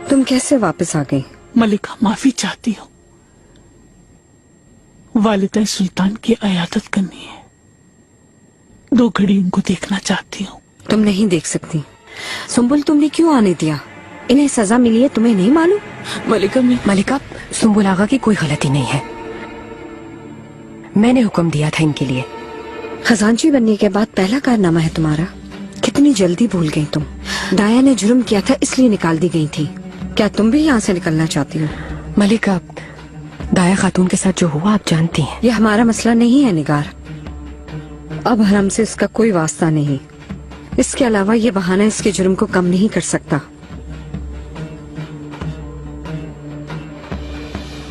तुम कैसे वापस आ गई? मलिका, माफी चाहती हूँ। वालिदा सुल्तान की इयादत करनी है। 2 घड़ी उनको देखना चाहती हूँ। तुम नहीं देख सकती। सुम्बुल, तुमने क्यों आने दिया? इन्हें सजा मिली है, तुम्हें नहीं मालूम? मलिका, सुम्बुल आगा की कोई गलती नहीं है। मैंने हुक्म दिया था इनके लिए। खजांची बनने के बाद पहला कारनामा है तुम्हारा। कितनी जल्दी भूल गई तुम। दाया ने जुर्म किया था, इसलिए निकाल दी गई थी। क्या तुम भी यहाँ से निकलना चाहती हो? मलिका, दाया खातून के साथ जो हुआ आप जानती हैं। यह हमारा मसला नहीं है निगार। अब हरम से इसका कोई वास्ता नहीं। इसके अलावा ये बहाना इसके जुर्म को कम नहीं कर सकता।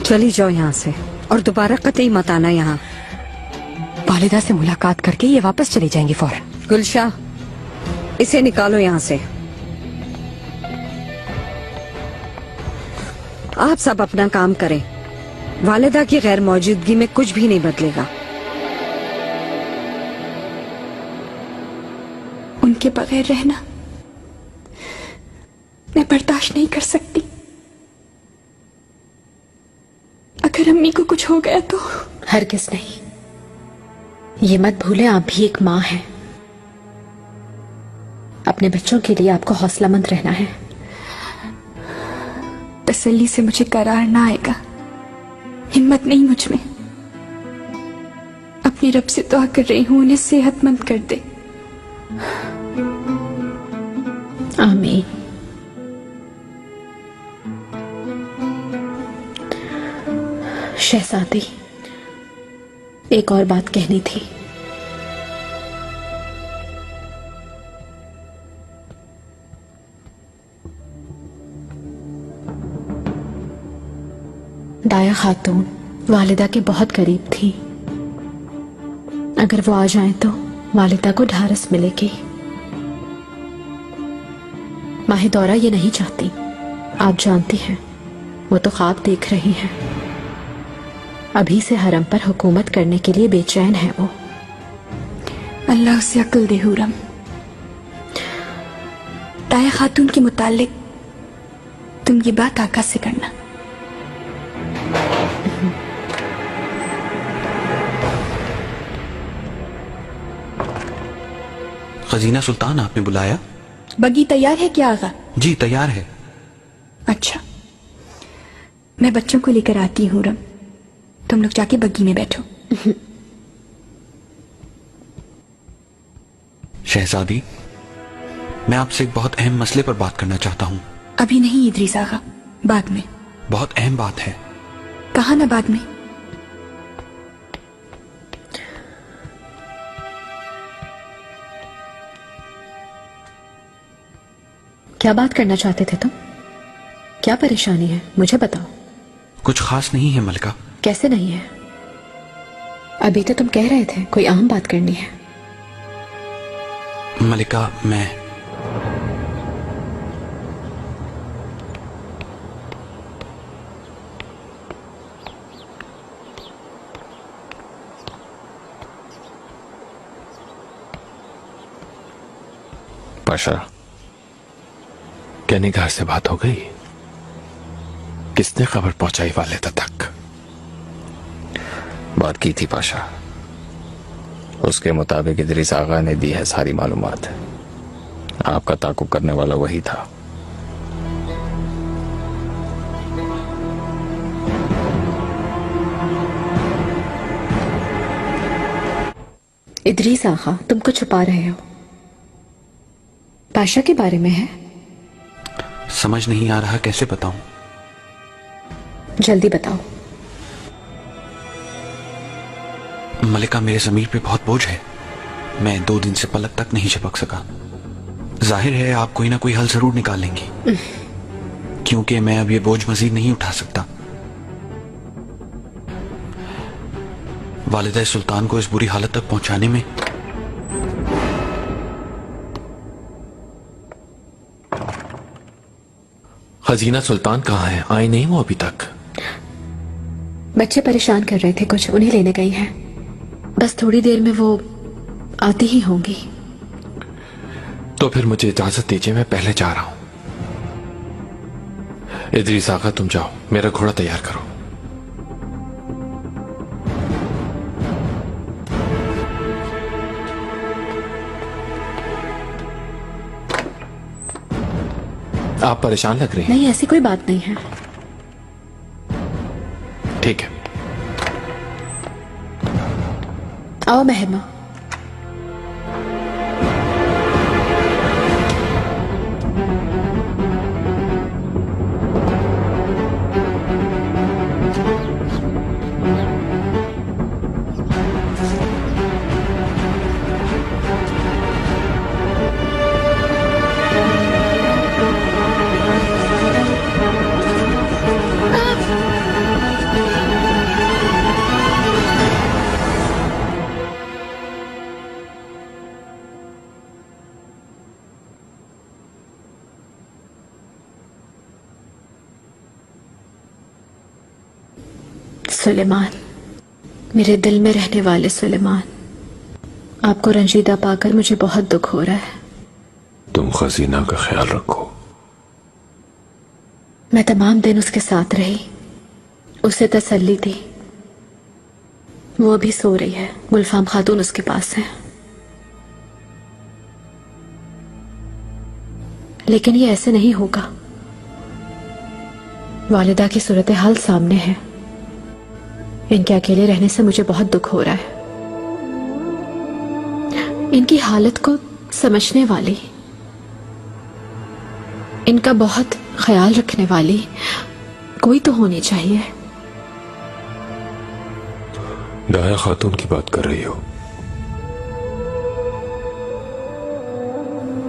चली जाओ यहाँ से और दोबारा कतई मत आना यहाँ। वालिदा से मुलाकात करके ये वापस चली जाएंगी फौरन। गुलशाह, इसे निकालो यहाँ से। आप सब अपना काम करें। वालिदा की गैर मौजूदगी में कुछ भी नहीं बदलेगा। उनके बगैर रहना मैं बर्दाश्त नहीं कर सकती। अगर अम्मी को कुछ हो गया तो? हरगिज़ नहीं। ये मत भूलें, आप भी एक माँ हैं। अपने बच्चों के लिए आपको हौसलामंद रहना है। तसल्ली से मुझे करार ना आएगा। हिम्मत नहीं मुझ में। अपनी रब से दुआ कर रही हूं, उन्हें सेहतमंद कर दे। आमीन। शहजादी, एक और बात कहनी थी। दाया खातून वालिदा के बहुत करीब थी। अगर वो आ जाएं तो वालिदा को ढारस मिलेगी। माहिदौरा ये नहीं चाहती, आप जानती हैं। वो तो ख्वाब देख रही हैं। अभी से हरम पर हुकूमत करने के लिए बेचैन है वो। अल्लाह उसे अक्ल दे हुरम। दाया खातून के मुतालिक तुम ये बात आका से करना। खजीना सुल्तान, आपने बुलाया? बगी तैयार है क्या आगा? जी तैयार है। अच्छा, मैं बच्चों को लेकर आती हूँ रम। तुम लोग जाके बग्गी में बैठो। शहजादी, मैं आपसे एक बहुत अहम मसले पर बात करना चाहता हूँ। अभी नहीं इदरीस आगा, बाद में। बहुत अहम बात है। कहा ना बाद में। क्या बात करना चाहते थे तुम? क्या परेशानी है, मुझे बताओ। कुछ खास नहीं है मलिका। कैसे नहीं है? अभी तो तुम कह रहे थे कोई अहम बात करनी है। मलिका, मैं पाशा, क्या निगार से बात हो गई? किसने खबर पहुंचाई वालिदा तक? बात की थी पाशा। उसके मुताबिक इदरीस आगा ने दी है सारी मालूमात। आपका ताक़ुब करने वाला वही था। इदरीस आगा, तुम कुछ छुपा रहे हो। पाशा के बारे में है? समझ नहीं आ रहा, कैसे बताऊं? जल्दी बताओ। मलिका, मेरे ज़मीर पे बहुत बोझ है। मैं 2 दिन से पलक तक नहीं झपक सका। जाहिर है आप कोई ना कोई हल जरूर निकालेंगी, क्योंकि मैं अब ये बोझ मजीद नहीं उठा सकता। वालिदा सुल्तान को इस बुरी हालत तक पहुंचाने में खजीना सुल्तान कहाँ है? आए नहीं वो अभी तक? बच्चे परेशान कर रहे थे कुछ, उन्हें लेने गई हैं। बस थोड़ी देर में वो आती ही होंगी। तो फिर मुझे इजाजत दीजिए, मैं पहले जा रहा हूं। इदरीस आका, तुम जाओ, मेरा घोड़ा तैयार करो। आप परेशान लग रही हैं। नहीं, ऐसी कोई बात नहीं है। ठीक है। आओ मेहरमा। सुलेमान, मेरे दिल में रहने वाले सुलेमान, आपको रंजीदा पाकर मुझे बहुत दुख हो रहा है। तुम खजीना का ख्याल रखो। मैं तमाम दिन उसके साथ रही, उसे तसल्ली दी। वो अभी सो रही है, गुलफाम खातून उसके पास है। लेकिन ये ऐसे नहीं होगा। वालिदा की सूरत हाल सामने है। इनके अकेले रहने से मुझे बहुत दुख हो रहा है। इनकी हालत को समझने वाली, इनका बहुत ख्याल रखने वाली कोई तो होनी चाहिए। दाया खातून की बात कर रही हो?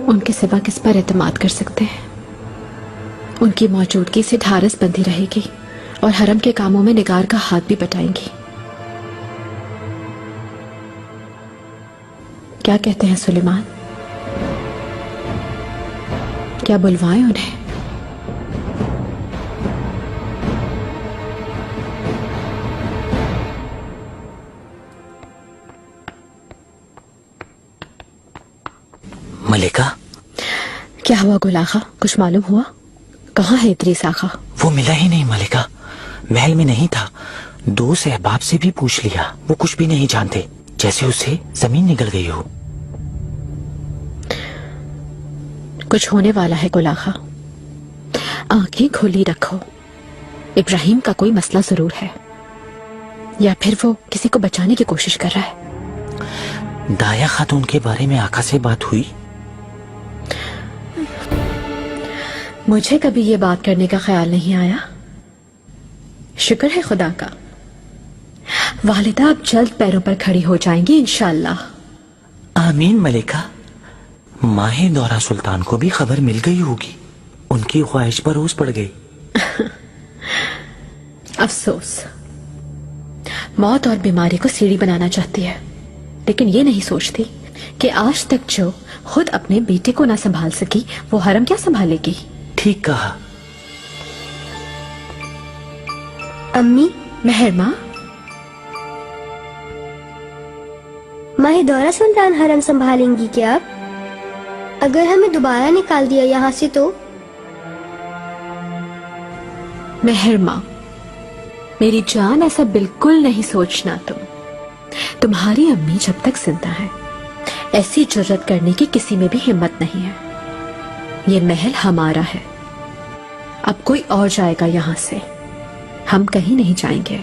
उनके सिवा किस पर एतमाद कर सकते हैं? उनकी मौजूदगी से ढारस बंधी रहेगी और हरम के कामों में निगार का हाथ भी बटाएंगी। क्या कहते हैं सुलेमान? क्या बुलवाएं उन्हें? मलिका, क्या हुआ गुलाखा? कुछ मालूम हुआ? कहाँ है इदरीस आका? वो मिला ही नहीं मलिका, महल में नहीं था। 2 सहबाब से भी पूछ लिया, वो कुछ भी नहीं जानते, जैसे उसे जमीन निकल गई हो। कुछ होने वाला है गुलाखा, आंखें खुली रखो। इब्राहिम का कोई मसला जरूर है, या फिर वो किसी को बचाने की कोशिश कर रहा है। दाया खातून के बारे में आका से बात हुई? मुझे कभी ये बात करने का ख्याल नहीं आया। शुक्र है खुदा का, वालिदा अब जल्द पैरों पर खड़ी हो जाएंगी इंशाअल्लाह। आमीन मलिका। माहे दौरा सुल्तान को भी खबर मिल गई होगी, उनकी ख्वाहिश पर रोज पड़ गई। अफसोस, मौत और बीमारी को सीढ़ी बनाना चाहती है, लेकिन ये नहीं सोचती कि आज तक जो खुद अपने बेटे को ना संभाल सकी, वो हरम क्या संभालेगी। ठीक कहा। अम्मी, मेहरमा, माहिदौरा सुल्तान हरम संभालेंगी क्या आप? अगर हमें दोबारा निकाल दिया यहाँ से तो? मेहरमा, मेरी जान, ऐसा बिल्कुल नहीं सोचना। तुम्हारी अम्मी जब तक जिंदा है, ऐसी जुर्रत करने की किसी में भी हिम्मत नहीं है। ये महल हमारा है, अब कोई और जाएगा यहाँ से, हम कहीं नहीं जाएंगे।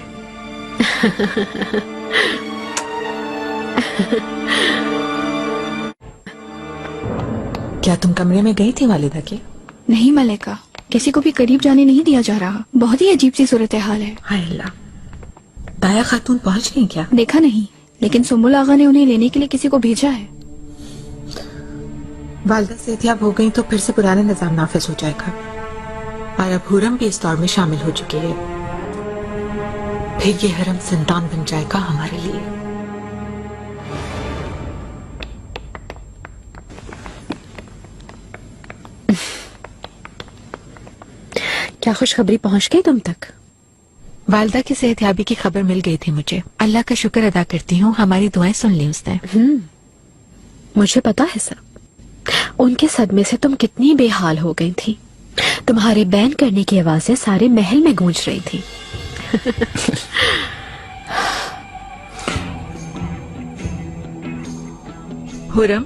क्या तुम कमरे में गई थी वालिदा के? नहीं मलिका, किसी को भी करीब जाने नहीं दिया जा रहा। बहुत ही अजीब सी सूरत हाल है। हाय अल्लाह, दाया खातून पहुंच गई क्या? देखा नहीं, लेकिन सुम्बुल आगा ने उन्हें लेने के लिए किसी को भेजा है। वालिदा सेहतियाब हो गई तो फिर से पुराना निजाम नाफिज हो जाएगा, और अब हुरम भी इस दौर में शामिल हो चुकी है। फिर ये हरम जिंदान बन जाएगा हमारे लिए। क्या खुशखबरी पहुंच गई तुम तक? वालिदा की सेहतियाबी की खबर मिल गई थी मुझे। अल्लाह का शुक्र अदा करती हूँ, हमारी दुआएं सुन ली उसने। मुझे पता है सब। उनके सदमे से तुम कितनी बेहाल हो गई थी। तुम्हारे बैन करने की आवाजें सारे महल में गूंज रही थी। हुरम,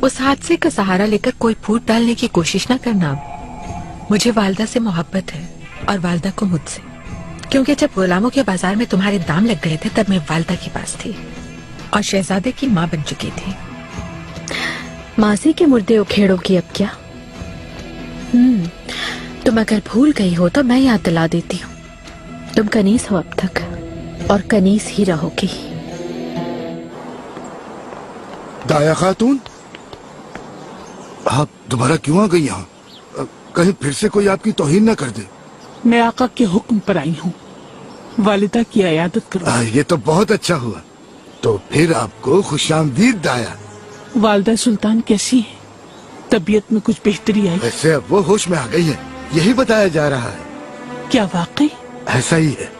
उस हादसे का सहारा लेकर कोई फूट डालने की कोशिश ना करना। मुझे वालदा से मोहब्बत है और वालदा को मुझसे, क्योंकि जब गुलामों के बाजार में तुम्हारे दाम लग गए थे तब मैं वालदा के पास थी और शहजादे की माँ बन चुकी थी। माजी के मुर्दे उखेड़ोगी अब क्या? तुम अगर भूल गई हो तो मैं याद दिला देती हूँ। तुम कनीस हो अब तक और कनीस ही रहोगी। दाया खातून, आप दोबारा क्यों आ गई यहाँ? कहीं फिर से कोई आपकी तौहीन न कर दे। मैं आका के हुक्म पर आई हूँ, वालिदा की इयादत करो। ये तो बहुत अच्छा हुआ। तो फिर आपको खुशामदीद दाया। वालिदा सुल्तान कैसी है? तबीयत में कुछ बेहतरी आई? वैसे अब वो होश में आ गई है, यही बताया जा रहा है। क्या वाकई? ऐसा ही है।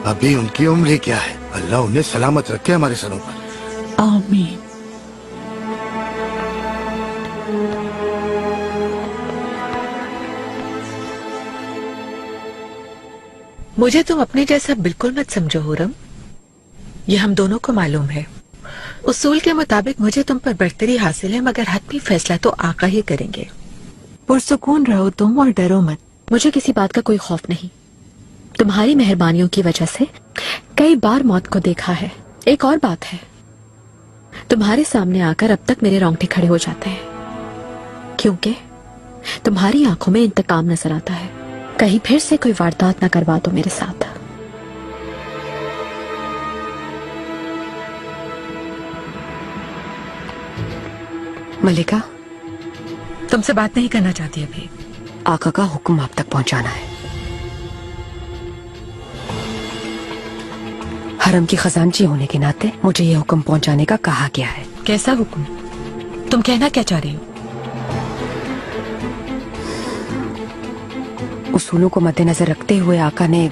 अभी उनकी उम्र ही क्या है, अल्लाह उन्हें सलामत रखे हमारे सरों पर। आमीन। मुझे तुम अपने जैसा बिल्कुल मत समझो हुरम, ये हम दोनों को मालूम है। उसूल के मुताबिक मुझे तुम पर बढ़तरी हासिल है, मगर हतमी फैसला तो आका ही करेंगे। पुरसुकून रहो तुम और डरो मत। मुझे किसी बात का कोई खौफ नहीं। तुम्हारी मेहरबानियों की वजह से कई बार मौत को देखा है। एक और बात है, तुम्हारे सामने आकर अब तक मेरे रोंगटे खड़े हो जाते हैं, क्योंकि तुम्हारी आंखों में इंतकाम नजर आता है। कहीं फिर से कोई वारदात न करवा दो मेरे साथ। मलिका, तुमसे बात नहीं करना चाहती अभी। आका का हुक्म आप तक पहुंचाना है। हरम की खजानची होने के नाते मुझे ये हुक्म पहुंचाने का कहा गया है। कैसा हुक्म? तुम कहना क्या चाह रही हो? उसूलों को मद्देनजर रखते हुए आका ने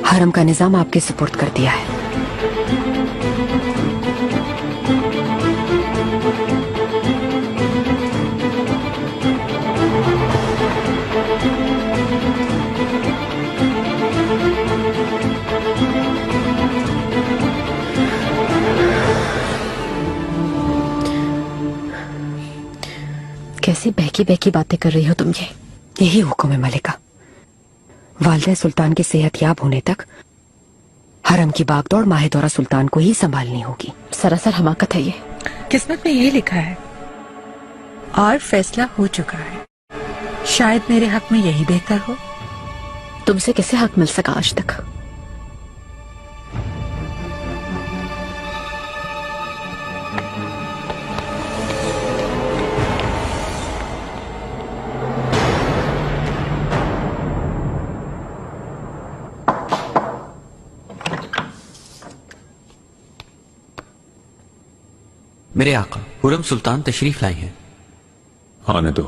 हरम का निजाम आपके सुपुर्द कर दिया है। कैसी बहकी बहकी बातें कर रही हो तुम ये? यही हुक्म है मलिका। वालिदा सुल्तान की सेहत याब होने तक हरम की बागदौड़ माहिदौरा सुल्तान को ही संभालनी होगी। सरासर हमाकत है ये। किस्मत में यही लिखा है और फैसला हो चुका है। शायद मेरे हक में यही बेहतर हो। तुमसे कैसे हक मिल सका आज तक? मेरे आका हुरम सुल्तान तशरीफ लाए हैं। आने दो।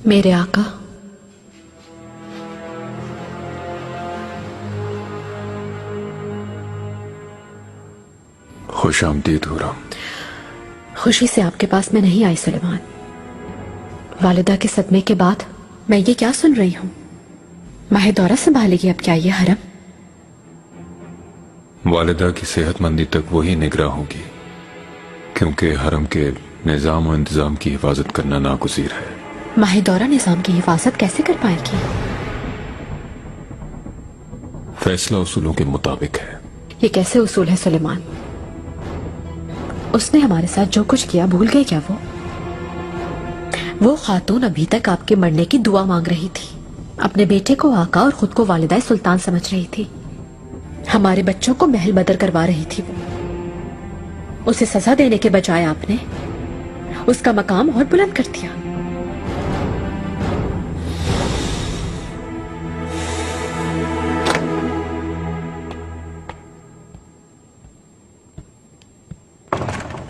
मेरे आका, खुश आमदीद हुरम। खुशी से आपके पास मैं नहीं आई सुलेमान। वालिदा के सदमे के बाद मैं ये क्या सुन रही हूँ? माहिदौरा संभालेगी अब क्या ये हरम? वालिदा की सेहतमंदी तक वही निगरां होगी, क्योंकि हरम के निजाम और इंतजाम की हिफाजत करना नागुज़ीर है। माहिदौरा निजाम की हिफाजत कैसे कर पाएगी? फैसला उसूलों के मुताबिक है। ये कैसे उसूल है सुलेमान? उसने हमारे साथ जो कुछ किया भूल गए क्या वो खातून अभी तक आपके मरने की दुआ मांग रही थी। अपने बेटे को आका और खुद को वालिदा सुल्तान समझ रही थी। हमारे बच्चों को महल बदर करवा रही थी वो। उसे सजा देने के बजाय आपने उसका मकाम और बुलंद कर दिया।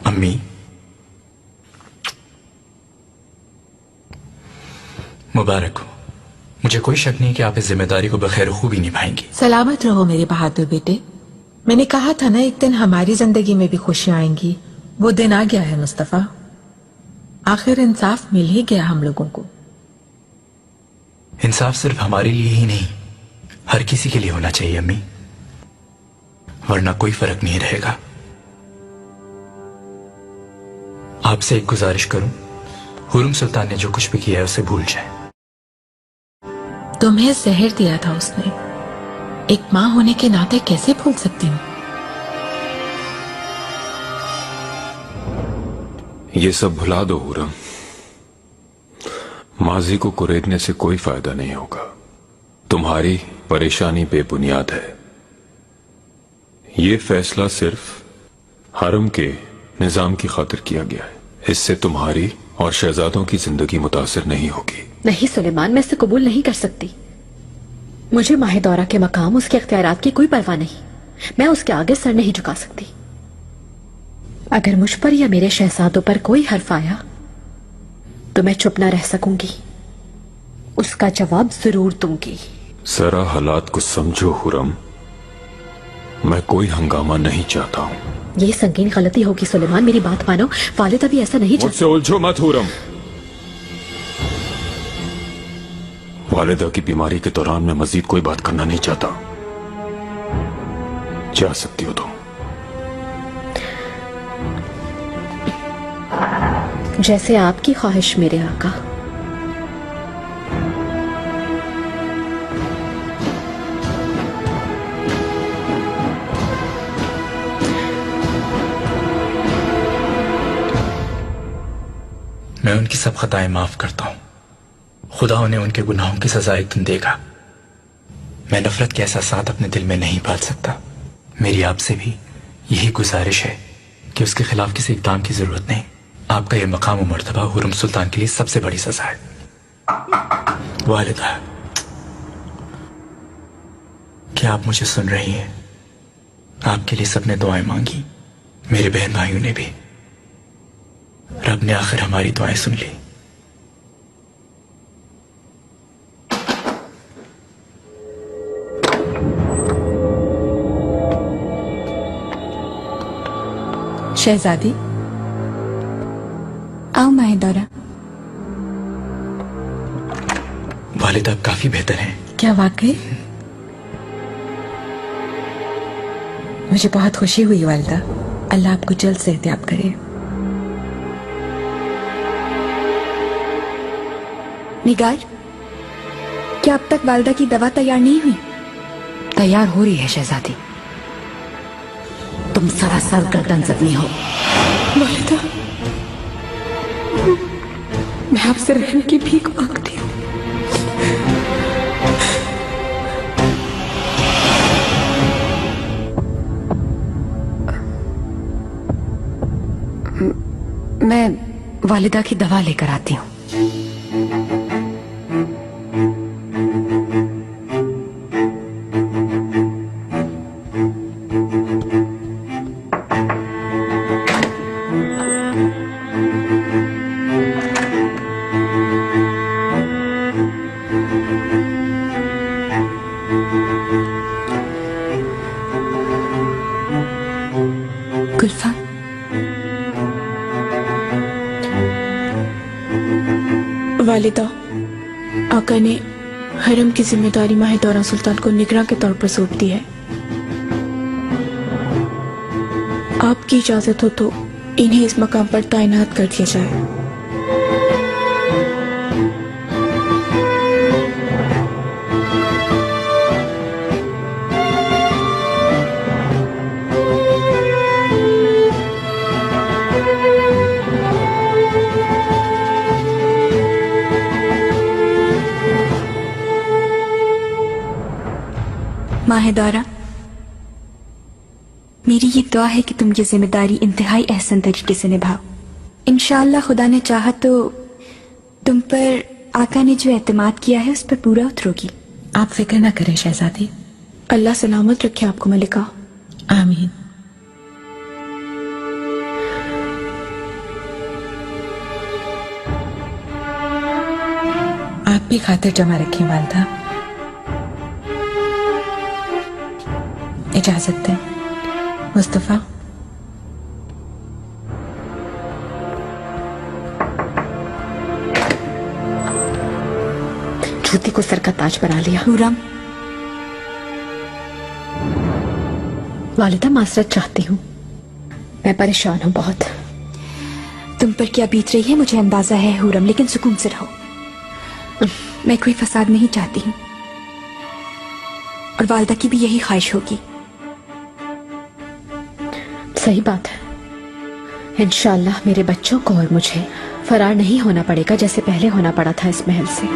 अम्मी, मुबारक हो। मुझे कोई शक नहीं कि आप इस जिम्मेदारी को बखैर खूबी निभाएंगी। सलामत रहो मेरे बहादुर बेटे। मैंने कहा था ना एक दिन हमारी जिंदगी में भी खुशियां आएंगी। वो दिन आ गया है मुस्तफा। आखिर इंसाफ मिल ही गया हम लोगों को। इंसाफ सिर्फ हमारे लिए ही नहीं, हर किसी के लिए होना चाहिए अम्मी, वरना कोई फर्क नहीं रहेगा। आपसे एक गुजारिश करूं, हुर्रम सुल्तान ने जो कुछ भी किया है उसे भूल जाए। तुम्हें जहर दिया था उसने, एक मां होने के नाते कैसे भूल सकती हूँ। ये सब भुला दो हुर्रम। माजी को कुरेदने से कोई फायदा नहीं होगा। तुम्हारी परेशानी बेबुनियाद है। ये फैसला सिर्फ हरम के निजाम की खातिर किया गया है। इससे तुम्हारी और शहजादों की जिंदगी मुतासिर नहीं होगी। नहीं सुलेमान, मैं इसे कबूल नहीं कर सकती। मुझे माहिदौरा के मकाम, उसके अख्तियारात की कोई परवाह नहीं। मैं उसके आगे सर नहीं झुका सकती। अगर मुझ पर या मेरे शहजादों पर कोई हर्फ आया तो मैं चुप ना रह सकूंगी, उसका जवाब जरूर दूंगी। जरा हालात को समझो हुर्रम, मैं कोई हंगामा नहीं चाहता हूँ। ये संगीन गलती होगी सुलेमान, मेरी बात मानो। वालिद अभी ऐसा नहीं मुझसे उलझो मत हुर्रम। वालिदा की बीमारी के दौरान मैं मजीद कोई बात करना नहीं चाहता। जा सकती हो तुम। जैसे आपकी ख्वाहिश मेरे आका। मैं उनकी सब खताएं माफ करता हूं। खुदा उन्हें उनके गुनाहों की सजा एक दिन देगा। मैं नफरत के एहसासात अपने दिल में नहीं पाल सकता। मेरी आपसे भी यही गुजारिश है कि उसके खिलाफ किसी इक़दाम की जरूरत नहीं। आपका यह मकाम और मर्तबा हुर्रम सुल्तान के लिए सबसे बड़ी सजा है। वालिदा, क्या आप मुझे सुन रही हैं? आपके लिए सबने दुआएं मांगी, मेरे बहन भाइयों ने भी। रब ने आखिर हमारी दुआएं सुन ली। शहजादी, आओ माहिदौरा। वालिद अब काफी बेहतर हैं। क्या वाकई? मुझे बहुत खुशी हुई वालिदा। अल्लाह आपको जल्द सेहतयाब करे। निगार, क्या अब तक वालिदा की दवा तैयार नहीं हुई? तैयार हो रही है शहजादी। तुम सरासर गर्दन जख्मी हो। वालिदा, मैं आपसे रहम की भीख मांगती हूँ। मैं वालिदा की दवा लेकर आती हूँ। गुल्फा, वालिदा, आका ने हरम की जिम्मेदारी माहिदौरा सुल्तान को निगरां के तौर पर सौंप दी है। आपकी इजाजत हो तो इन्हें इस मकाम पर तैनात कर दिया जाए। माहिदौरा, मेरी ये दुआ है कि तुम ये जिम्मेदारी इंतहाई एहसन तरीके से निभाओ। इंशाअल्लाह खुदा ने चाहा तो तुम पर आका ने जो एतमाद किया है उस पर पूरा उतरोगी। आप फिक्र न करें शहजादी। अल्लाह सलामत रखे आपको मलिका। आमीन। आप भी खातिर जमा रखें वालदा। इजाजत दें मुस्तफा। जूती को सर का ताज बना लिया। हुरम, वालिदा मासरत चाहती हूँ, मैं परेशान हूँ बहुत। तुम पर क्या बीत रही है मुझे अंदाजा है हुरम, लेकिन सुकून से रहो। मैं कोई फसाद नहीं चाहती हूँ और वालिदा की भी यही ख्वाहिश होगी। सही बात है। इंशाअल्लाह मेरे बच्चों को और मुझे फरार नहीं होना पड़ेगा जैसे पहले होना पड़ा था इस महल से।